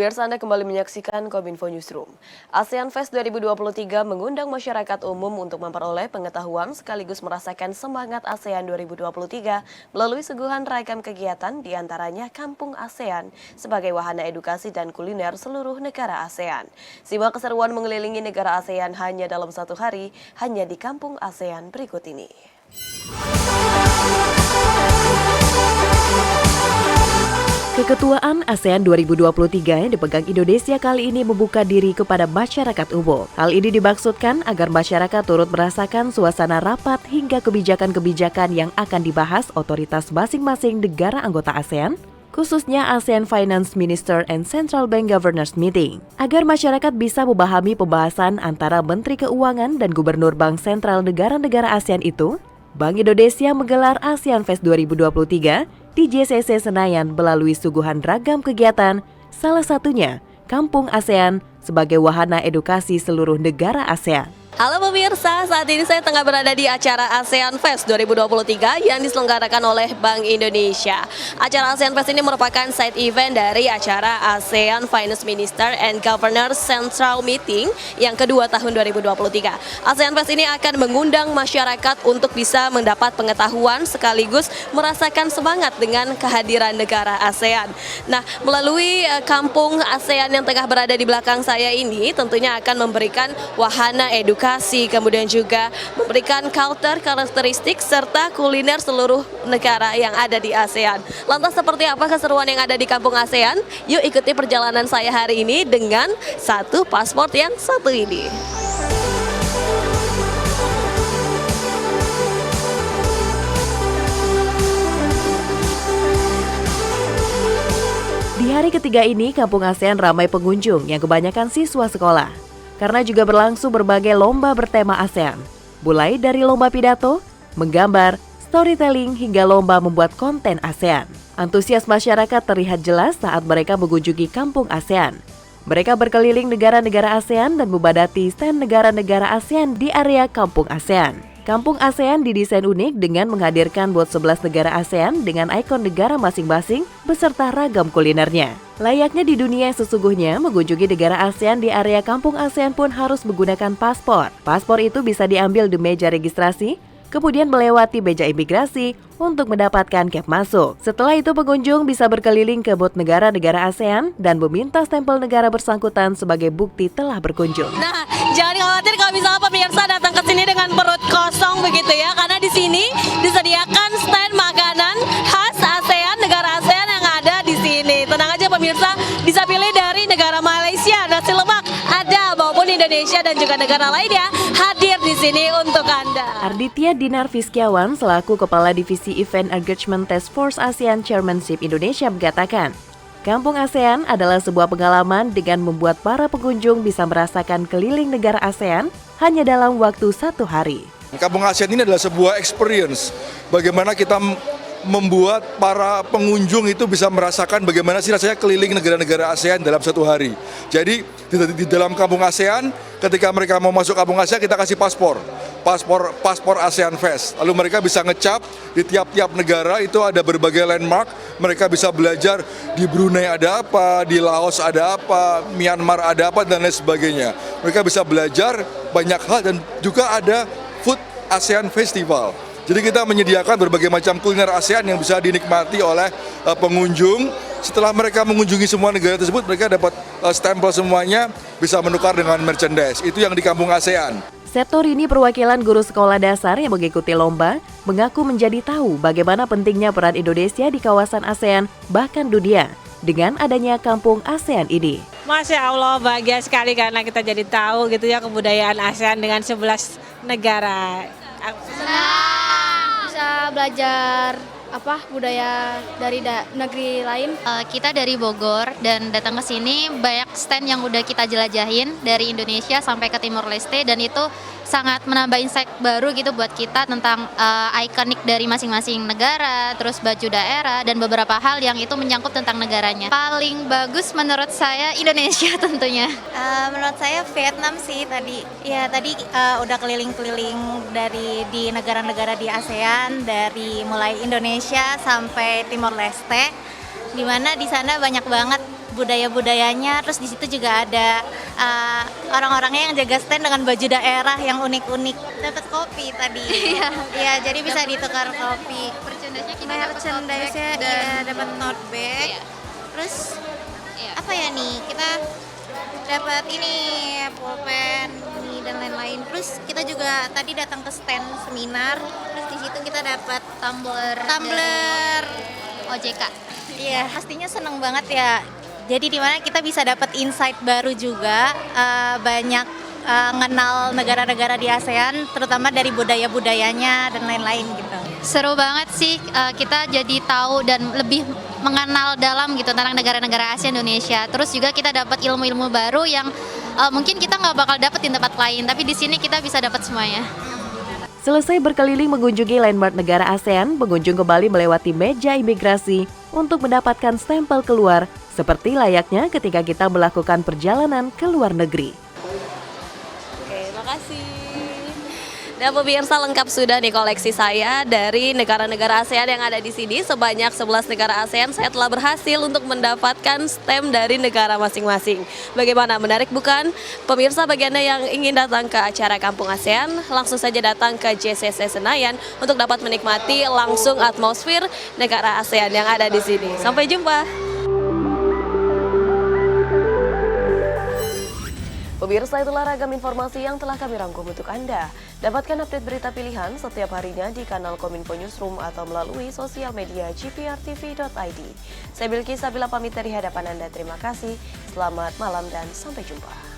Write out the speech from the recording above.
Pemirsa, Anda kembali menyaksikan Kominfo Newsroom. ASEAN Fest 2023 mengundang masyarakat umum untuk memperoleh pengetahuan sekaligus merasakan semangat ASEAN 2023 melalui suguhan ragam kegiatan diantaranya Kampung ASEAN sebagai wahana edukasi dan kuliner seluruh negara ASEAN. Simak keseruan mengelilingi negara ASEAN hanya dalam satu hari, hanya di Kampung ASEAN berikut ini. Keketuaan ASEAN 2023 yang dipegang Indonesia kali ini membuka diri kepada masyarakat umum. Hal ini dimaksudkan agar masyarakat turut merasakan suasana rapat hingga kebijakan-kebijakan yang akan dibahas otoritas masing-masing negara anggota ASEAN, khususnya ASEAN Finance Minister and Central Bank Governors Meeting, agar masyarakat bisa memahami pembahasan antara Menteri Keuangan dan Gubernur Bank Sentral negara-negara ASEAN itu. Bank Indonesia menggelar ASEAN Fest 2023 di JCC Senayan melalui suguhan ragam kegiatan, salah satunya Kampung ASEAN sebagai wahana edukasi seluruh negara ASEAN. Halo pemirsa, saat ini saya tengah berada di acara ASEAN Fest 2023 yang diselenggarakan oleh Bank Indonesia. Acara ASEAN Fest ini merupakan side event dari acara ASEAN Finance Minister and Governor Central Meeting yang kedua tahun 2023. ASEAN Fest ini akan mengundang masyarakat untuk bisa mendapat pengetahuan sekaligus merasakan semangat dengan kehadiran negara ASEAN. Nah, melalui Kampung ASEAN yang tengah berada di belakang saya ini tentunya akan memberikan wahana edukasi, kemudian juga memberikan culture, karakteristik, serta kuliner seluruh negara yang ada di ASEAN. Lantas seperti apa keseruan yang ada di Kampung ASEAN? Yuk ikuti perjalanan saya hari ini dengan satu paspor yang satu ini. Di hari ketiga ini, Kampung ASEAN ramai pengunjung yang kebanyakan siswa sekolah. Karena juga berlangsung berbagai lomba bertema ASEAN, mulai dari lomba pidato, menggambar, storytelling, hingga lomba membuat konten ASEAN. Antusias masyarakat terlihat jelas saat mereka mengunjungi Kampung ASEAN. Mereka berkeliling negara-negara ASEAN dan membadati stand negara-negara ASEAN di area Kampung ASEAN. Kampung ASEAN didesain unik dengan menghadirkan bot 11 negara ASEAN dengan ikon negara masing-masing beserta ragam kulinernya. Layaknya di dunia yang sesungguhnya, mengunjungi negara ASEAN di area Kampung ASEAN pun harus menggunakan paspor. Paspor itu bisa diambil di meja registrasi, kemudian melewati meja imigrasi untuk mendapatkan cap masuk. Setelah itu pengunjung bisa berkeliling ke bot negara-negara ASEAN dan meminta stempel negara bersangkutan sebagai bukti telah berkunjung. Nah, jangan khawatir kalau misalnya pemirsa datang ke sini dengan perut kosong begitu ya, karena di sini disediakan stand makanan khas ASEAN, negara ASEAN yang ada di sini. Tenang aja pemirsa, bisa pilih dari negara Malaysia, nasi lemak ada, maupun Indonesia dan juga negara lainnya hadir di sini untuk Anda. Arditya Dinar Fiskiawan selaku Kepala Divisi Event Engagement Task Force ASEAN Chairmanship Indonesia mengatakan, Kampung ASEAN adalah sebuah pengalaman dengan membuat para pengunjung bisa merasakan keliling negara ASEAN hanya dalam waktu satu hari. Kampung ASEAN ini adalah sebuah experience, bagaimana kita membuat para pengunjung itu bisa merasakan bagaimana sih rasanya keliling negara-negara ASEAN dalam satu hari. Jadi di dalam Kampung ASEAN, ketika mereka mau masuk Kampung ASEAN, kita kasih paspor ASEAN Fest. Lalu mereka bisa ngecap di tiap-tiap negara itu ada berbagai landmark. Mereka bisa belajar di Brunei ada apa, di Laos ada apa, Myanmar ada apa, dan lain sebagainya. Mereka bisa belajar banyak hal dan juga ada Food ASEAN Festival. Jadi kita menyediakan berbagai macam kuliner ASEAN yang bisa dinikmati oleh pengunjung. Setelah mereka mengunjungi semua negara tersebut, mereka dapat stempel semuanya, bisa menukar dengan merchandise. Itu yang di Kampung ASEAN. Septorini perwakilan guru sekolah dasar yang mengikuti lomba mengaku menjadi tahu bagaimana pentingnya peran Indonesia di kawasan ASEAN bahkan dunia dengan adanya Kampung ASEAN ini. Masya Allah, bahagia sekali karena kita jadi tahu gitu ya kebudayaan ASEAN dengan 11 negara. Bisa belajar budaya dari negeri lain. Kita dari Bogor dan datang ke sini banyak stand yang udah kita jelajahin dari Indonesia sampai ke Timor Leste, dan itu sangat menambah insight baru gitu buat kita tentang ikonik dari masing-masing negara, terus baju daerah dan beberapa hal yang itu menyangkut tentang negaranya. Paling bagus menurut saya Indonesia tentunya. Menurut saya Vietnam sih tadi. Ya tadi udah keliling-keliling di negara-negara di ASEAN, dari mulai Indonesia sampai Timor Leste, di mana di sana banyak banget budaya-budayanya. Terus di situ juga ada orang-orangnya yang jaga stand dengan baju daerah yang unik-unik. Dapat kopi tadi. Iya, jadi bisa ditukar kopi. Merchandise-nya kita dapat tote bag Merchandise-nya dan iya dapat tote bag. Iya. Terus Iya. apa ya nih? Kita dapat ini pulpen ini dan lain-lain. Terus kita juga tadi datang ke stand seminar. Terus di situ kita dapat tumbler tumbler. OJK. Iya, pastinya seneng banget ya. Jadi di mana kita bisa dapat insight baru juga, banyak ngenal negara-negara di ASEAN, terutama dari budaya-budayanya dan lain-lain gitu. Seru banget sih, kita jadi tahu dan lebih mengenal dalam gitu tentang negara-negara Asia Indonesia. Terus juga kita dapat ilmu-ilmu baru yang mungkin kita nggak bakal dapat di tempat lain, tapi di sini kita bisa dapat semuanya. Selesai berkeliling mengunjungi landmark negara ASEAN, pengunjung kembali melewati meja imigrasi untuk mendapatkan stempel keluar, seperti layaknya ketika kita melakukan perjalanan ke luar negeri. Oke, makasih. Dan pemirsa, lengkap sudah nih koleksi saya dari negara-negara ASEAN yang ada di sini. Sebanyak 11 negara ASEAN saya telah berhasil untuk mendapatkan stem dari negara masing-masing. Bagaimana, menarik bukan? Pemirsa, bagi Anda yang ingin datang ke acara Kampung ASEAN, langsung saja datang ke JCC Senayan untuk dapat menikmati langsung atmosfer negara ASEAN yang ada di sini. Sampai jumpa. Pemirsa, itulah ragam informasi yang telah kami rangkum untuk Anda. Dapatkan update berita pilihan setiap harinya di kanal Kominfo Newsroom atau melalui sosial media gprtv.id. Saya Bilqis Sabila pamit dari hadapan Anda. Terima kasih, selamat malam dan sampai jumpa.